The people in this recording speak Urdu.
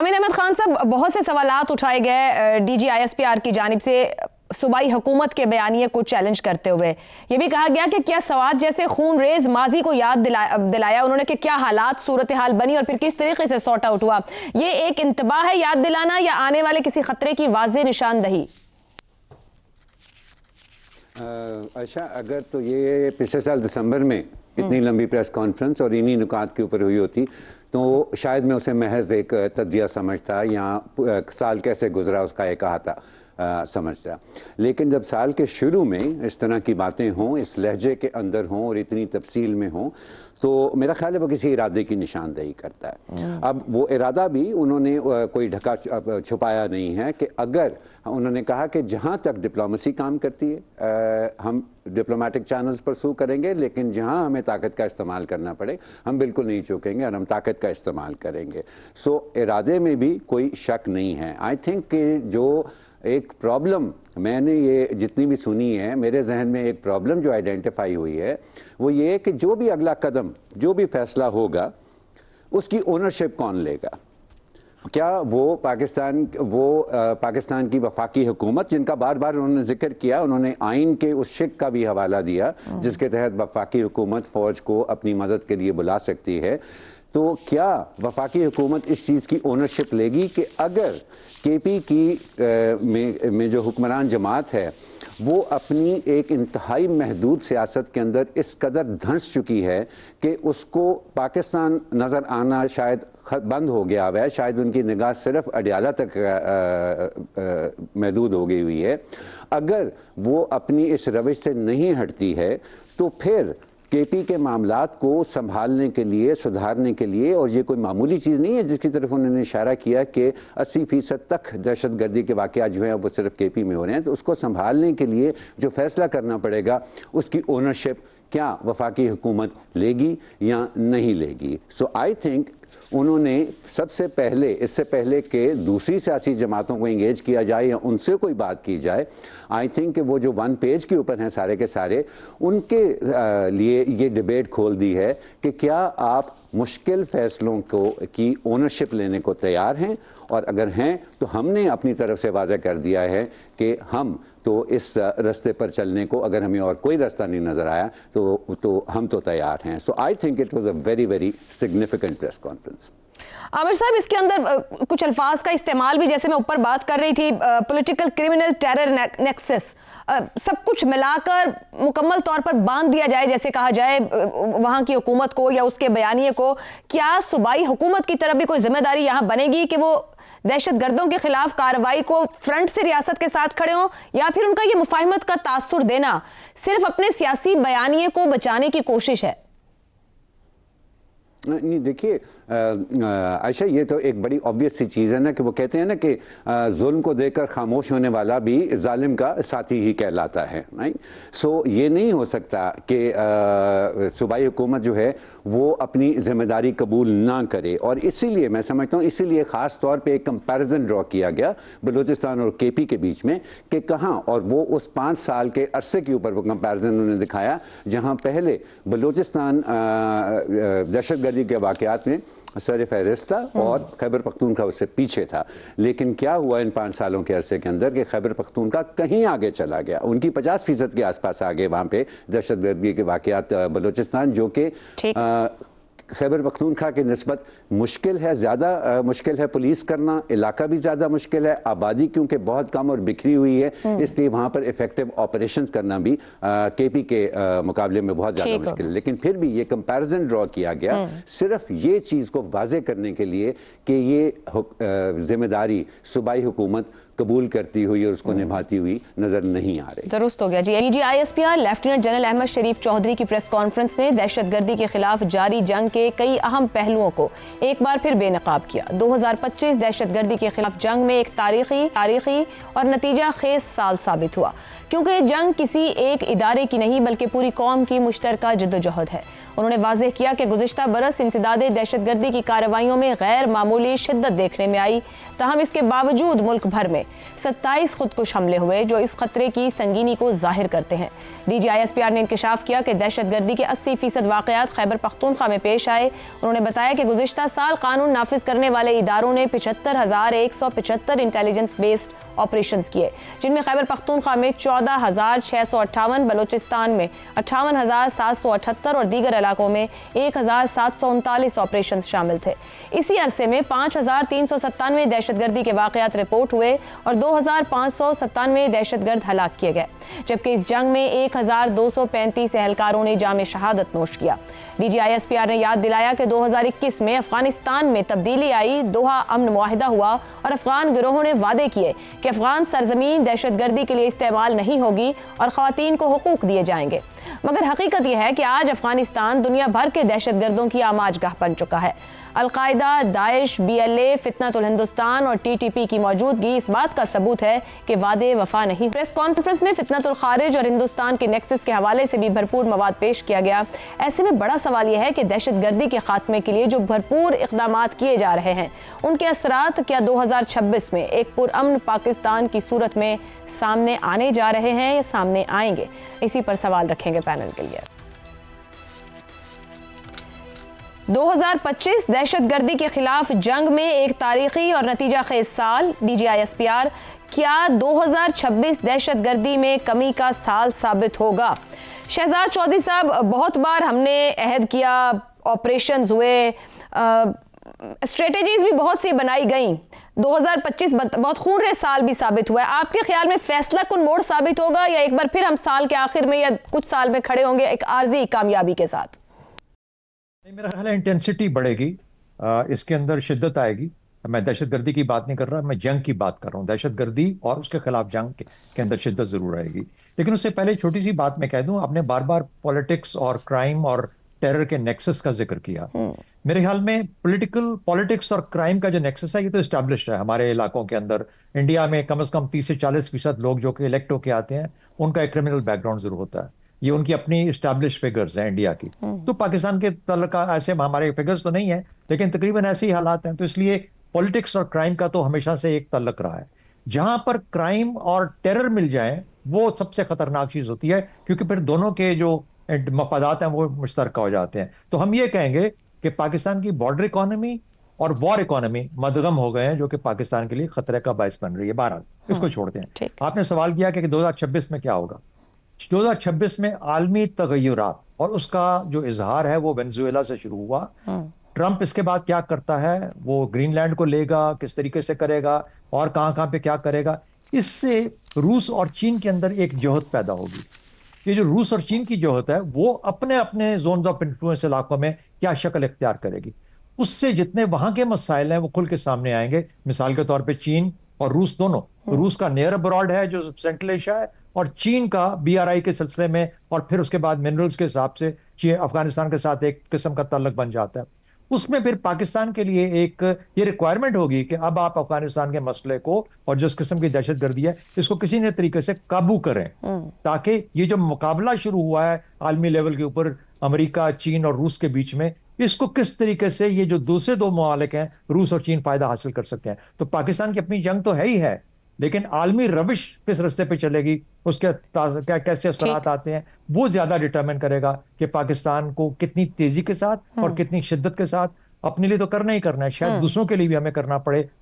امین احمد خان صاحب، بہت سے سوالات اٹھائے گئے D G I S P R کی جانب سے صوبائی حکومت کے بیانیے کو چیلنج کرتے ہوئے. یہ بھی کہا گیا کہ کیا سوات جیسے خون ریز ماضی کو یاد دلایا انہوں نے کہ کیا حالات صورتحال بنی اور پھر کس طریقے سے سارٹ آؤٹ ہوا. یہ ایک انتباہ ہے یاد دلانا یا آنے والے کسی خطرے کی واضح نشاندہی؟ عائشہ، اگر تو یہ پچھلے سال دسمبر میں اتنی لمبی پریس کانفرنس اور انہی نکات کے اوپر ہوئی ہوتی تو شاید میں اسے محض ایک تجزیہ سمجھتا یا سال کیسے گزرا اس کا ایک احاطہ سمجھتا. لیکن جب سال کے شروع میں اس طرح کی باتیں ہوں، اس لہجے کے اندر ہوں اور اتنی تفصیل میں ہوں تو میرا خیال ہے وہ کسی ارادے کی نشاندہی کرتا ہے. اب وہ ارادہ بھی انہوں نے کوئی ڈھکا چھپایا نہیں ہے کہ اگر انہوں نے کہا کہ جہاں تک ڈپلومیسی کام کرتی ہے ہم ڈپلومیٹک چینلز پرسو کریں گے، لیکن جہاں ہمیں طاقت کا استعمال کرنا پڑے ہم بالکل نہیں چوکیں گے اور ہم طاقت کا استعمال کریں گے. سو ارادے میں بھی کوئی شک نہیں ہے. آئی تھنک کہ جو ایک پرابلم میں نے یہ جتنی بھی سنی ہے، میرے ذہن میں ایک پرابلم جو آئیڈینٹیفائی ہوئی ہے وہ یہ ہے کہ جو بھی اگلا قدم، جو بھی فیصلہ ہوگا اس کی اونرشپ کون لے گا. کیا وہ پاکستان کی وفاقی حکومت، جن کا بار بار انہوں نے ذکر کیا، انہوں نے آئین کے اس شق کا بھی حوالہ دیا جس کے تحت وفاقی حکومت فوج کو اپنی مدد کے لیے بلا سکتی ہے، تو کیا وفاقی حکومت اس چیز کی اونرشپ لے گی کہ اگر کے پی کی میں جو حکمران جماعت ہے وہ اپنی ایک انتہائی محدود سیاست کے اندر اس قدر دھنس چکی ہے کہ اس کو پاکستان نظر آنا شاید بند ہو گیا ہے، شاید ان کی نگاہ صرف اڈیالہ تک محدود ہو گئی ہوئی ہے، اگر وہ اپنی اس روش سے نہیں ہٹتی ہے تو پھر کے پی کے معاملات کو سنبھالنے کے لیے، سدھارنے کے لیے، اور یہ کوئی معمولی چیز نہیں ہے جس کی طرف انہوں نے اشارہ کیا کہ 80% تک دہشت گردی کے واقعات جو ہیں وہ صرف کے پی میں ہو رہے ہیں، تو اس کو سنبھالنے کے لیے جو فیصلہ کرنا پڑے گا اس کی اونرشپ کیا وفاقی حکومت لے گی یا نہیں لے گی. سو آئی تھنک انہوں نے سب سے پہلے، اس سے پہلے کہ دوسری سیاسی جماعتوں کو انگیج کیا جائے یا ان سے کوئی بات کی جائے، آئی تھنک کہ وہ جو ون پیج کے اوپر ہیں سارے کے سارے، ان کے لیے یہ ڈیبیٹ کھول دی ہے کہ کیا آپ مشکل فیصلوں کی اونرشپ لینے کو تیار ہیں، اور اگر ہیں تو ہم نے اپنی طرف سے واضح کر دیا ہے کہ ہم تو اس رستے پر چلنے کو، اگر ہمیں اور کوئی راستہ نہیں نظر آیا تو ہم تو تیار ہیں. So I think it was a very very significant press conference. Aamir صاحب، اس کے اندر کچھ الفاظ کا استعمال بھی، جیسے میں اوپر بات کر رہی تھی، پولیٹیکل کرمنل ٹیرر نیکسس، سب کچھ ملا کر مکمل طور پر باندھ دیا جائے، جیسے کہا جائے وہاں کی حکومت کو یا اس کے بیانیے کو. کیا صوبائی حکومت کی طرف بھی کوئی ذمہ داری یہاں بنے گی کہ وہ دہشت گردوں کے خلاف کارروائی کو فرنٹ سے ریاست کے ساتھ کھڑے ہوں، یا پھر ان کا یہ مفاہمت کا تاثر دینا صرف اپنے سیاسی بیانیے کو بچانے کی کوشش ہے؟ نہیں، دیکھیے عائشہ، یہ تو ایک بڑی obvious سی چیز ہے نا کہ وہ کہتے ہیں نا کہ ظلم کو دیکھ کر خاموش ہونے والا بھی ظالم کا ساتھی ہی کہلاتا ہے. سو یہ نہیں ہو سکتا کہ صوبائی حکومت جو ہے وہ اپنی ذمہ داری قبول نہ کرے، اور اسی لیے میں سمجھتا ہوں اسی لیے خاص طور پہ ایک کمپیریزن ڈرا کیا گیا بلوچستان اور کے پی کے بیچ میں کہ کہاں، اور وہ اس 5 سال کے عرصے کے اوپر وہ کمپیریزن انہوں نے دکھایا جہاں پہلے بلوچستان دہشت گردی کے واقعات میں سر فہرست تھا اور خیبر پختونخوا اس سے پیچھے تھا. لیکن کیا ہوا ان 5 سالوں کے عرصے کے اندر کہ خیبر پختونخوا کہیں آگے چلا گیا، ان کی 50% کے آس پاس آگے وہاں پہ دہشت گردی کے واقعات بلوچستان، جو کہ خیبر پختونخوا کی نسبت مشکل ہے، زیادہ مشکل ہے پولیس کرنا، علاقہ بھی زیادہ مشکل ہے، آبادی کیونکہ بہت کم اور بکھری ہوئی ہے، اس لیے وہاں پر ایفیکٹو آپریشنز کرنا بھی کے پی کے مقابلے میں بہت زیادہ مشکل ہے. لیکن پھر بھی یہ کمپیریزن ڈرا کیا گیا صرف یہ چیز کو واضح کرنے کے لیے کہ یہ ذمہ داری صوبائی حکومت قبول کرتی ہوئی اور اس کو نبھاتی ہوئی نظر نہیں آ رہی. درست ہو گیا جی. D G I S P R lieutenant general Ahmed Sharif Chaudhry کی پریس کانفرنس نے دہشت گردی کے خلاف جاری جنگ کے کئی اہم پہلوؤں کو ایک بار پھر بے نقاب کیا. 2025 دہشت گردی کے خلاف جنگ میں ایک تاریخی اور نتیجہ خیز سال ثابت ہوا، کیونکہ یہ جنگ کسی ایک ادارے کی نہیں بلکہ پوری قوم کی مشترکہ جدوجہد ہے. انہوں نے واضح کیا کہ گزشتہ برس انسداد دہشت گردی کی کارروائیوں میں غیر معمولی شدت دیکھنے میں آئی، تاہم اس کے باوجود ملک بھر میں 27 خودکش حملے ہوئے جو اس خطرے کی سنگینی کو ظاہر کرتے ہیں۔ D G I S P R نے انکشاف کیا کہ دہشت گردی کے 80% واقعات خیبر پختونخوا میں پیش آئے۔ انہوں نے بتایا کہ گزشتہ سال قانون نافذ کرنے والے اداروں نے 75,175 انٹیلیجنس بیسڈ آپریشنز کیے، جن میں خیبر پختونخوا میں 14,658، بلوچستان میں 58,778 اور دیگر علاقوں میں 1,739 آپریشنز شامل تھے۔ اسی عرصے میں 5,397 دہشت گردی کے واقعات رپورٹ ہوئے اور 2,597 دہشت گرد ہلاک کیے گئے، جبکہ اس جنگ میں 1,235 اہلکاروں نے جام شہادت نوش کیا۔ D G I S P R نے یاد دلایا کہ 2021 میں افغانستان میں تبدیلی آئی، دوحہ امن معاہدہ ہوا اور افغان گروہوں نے وعدے کیے کہ افغان سرزمین دہشت گردی کے لیے استعمال نہیں ہوگی اور خواتین کو حقوق دیے جائیں گے، مگر حقیقت یہ ہے کہ آج افغانستان دنیا بھر کے دہشت گردوں کی آماج گاہ بن چکا ہے۔ القاعدہ، داعش، بی ایل اے، فتنۃ الہندوستان اور ٹی ٹی پی کی موجودگی اس بات کا ثبوت ہے کہ وعدے وفا نہیں۔ پریس کانفرنس میں فتنۃ الخارج اور ہندوستان کے نیکسس کے حوالے سے بھی بھرپور مواد پیش کیا گیا۔ ایسے میں بڑا سوال یہ ہے کہ دہشت گردی کے خاتمے کے لیے جو بھرپور اقدامات کیے جا رہے ہیں، ان کے اثرات کیا 2026 میں ایک پرامن پاکستان کی صورت میں سامنے آنے جا رہے ہیں یا سامنے آئیں گے؟ اسی پر سوال رکھیں گے پینل کے لیے۔ 2025 دہشت گردی کے خلاف جنگ میں ایک تاریخی اور نتیجہ خیز سال۔ D G I S P R, کیا 2026 دہشت گردی میں کمی کا سال ثابت ہوگا؟ شہزاد چودھری صاحب، بہت بار ہم نے عہد کیا، آپریشنز ہوئے، اسٹریٹجیز بھی بہت سی بنائی گئیں، 2025 بہت خون ریز سال بھی ثابت ہوا ہے۔ آپ کے خیال میں فیصلہ کن موڑ ثابت ہوگا یا ایک بار پھر ہم سال کے آخر میں یا کچھ سال میں کھڑے ہوں گے ایک عارضی کامیابی کے ساتھ؟ میرا خیال ہے انٹینسٹی بڑھے گی، اس کے اندر شدت آئے گی۔ میں دہشت گردی کی بات نہیں کر رہا، میں جنگ کی بات کر رہا ہوں۔ دہشت گردی اور اس کے خلاف جنگ کے اندر شدت ضرور آئے گی، لیکن اس سے پہلے چھوٹی سی بات میں کہہ دوں، آپ نے بار بار پولیٹکس اور کرائم اور ٹیرر کے نیکسس کا ذکر کیا۔ میرے خیال میں پولیٹکس اور کرائم کا جو نیکسس ہے یہ تو اسٹیبلشڈ ہے ہمارے علاقوں کے اندر۔ انڈیا میں کم از کم 30 سے 40% لوگ جو کہ الیکٹ ہو کے آتے ہیں ان کا ایک کرمنل بیک گراؤنڈ ضرور ہوتا ہے، یہ ان کی اپنی اسٹیبلش فگرز ہیں انڈیا کی۔ تو پاکستان کے تعلق ایسے ہمارے فگرز تو نہیں ہیں، لیکن تقریباً ایسے ہی حالات ہیں، تو اس لیے پولیٹکس اور کرائم کا تو ہمیشہ سے ایک تعلق رہا ہے۔ جہاں پر کرائم اور ٹیرر مل جائیں وہ سب سے خطرناک چیز ہوتی ہے، کیونکہ پھر دونوں کے جو مفادات ہیں وہ مشترکہ ہو جاتے ہیں۔ تو ہم یہ کہیں گے کہ پاکستان کی بارڈر اکانومی اور وار اکانومی مدغم ہو گئے ہیں، جو کہ پاکستان کے لیے خطرے کا باعث بن رہی ہے۔ بہرحال اس کو چھوڑتے ہیں۔ آپ نے سوال کیا کہ 2026 میں کیا ہوگا۔ 2026 میں عالمی تغیرات اور اس کا جو اظہار ہے وہ وینزویلا سے شروع ہوا۔ ٹرمپ اس کے بعد کیا کرتا ہے، وہ گرین لینڈ کو لے گا، کس طریقے سے کرے گا اور کہاں پہ کیا کرے گا، اس سے روس اور چین کے اندر ایک جوہد پیدا ہوگی۔ یہ جو روس اور چین کی جوہد ہے وہ اپنے اپنے زونز آف انفلوئنس علاقوں میں کیا شکل اختیار کرے گی، اس سے جتنے وہاں کے مسائل ہیں وہ کھل کے سامنے آئیں گے۔ مثال کے طور پہ چین اور روس دونوں، روس کا نیئر ابراڈ ہے جو سینٹرل ایشیا ہے، اور چین کا بی آر آئی کے سلسلے میں اور پھر اس کے بعد منرلز کے حساب سے افغانستان کے ساتھ ایک قسم کا تعلق بن جاتا ہے۔ اس میں پھر پاکستان کے لیے ایک یہ ریکوائرمنٹ ہوگی کہ اب آپ افغانستان کے مسئلے کو اور جس قسم کی دہشت گردی ہے اس کو کسی نہ طریقے سے قابو کریں، تاکہ یہ جو مقابلہ شروع ہوا ہے عالمی لیول کے اوپر امریکہ، چین اور روس کے بیچ میں، اس کو کس طریقے سے یہ جو دوسرے دو ممالک ہیں روس اور چین فائدہ حاصل کر سکتے ہیں۔ تو پاکستان کی اپنی جنگ تو ہے ہی ہے، لیکن عالمی روش کس رستے پہ چلے گی، اس کے کیسے اثرات آتے ہیں، وہ زیادہ ڈٹرمن کرے گا کہ پاکستان کو کتنی تیزی کے ساتھ اور کتنی شدت کے ساتھ اپنے لیے تو کرنا ہی کرنا ہے، شاید دوسروں کے لیے بھی ہمیں کرنا پڑے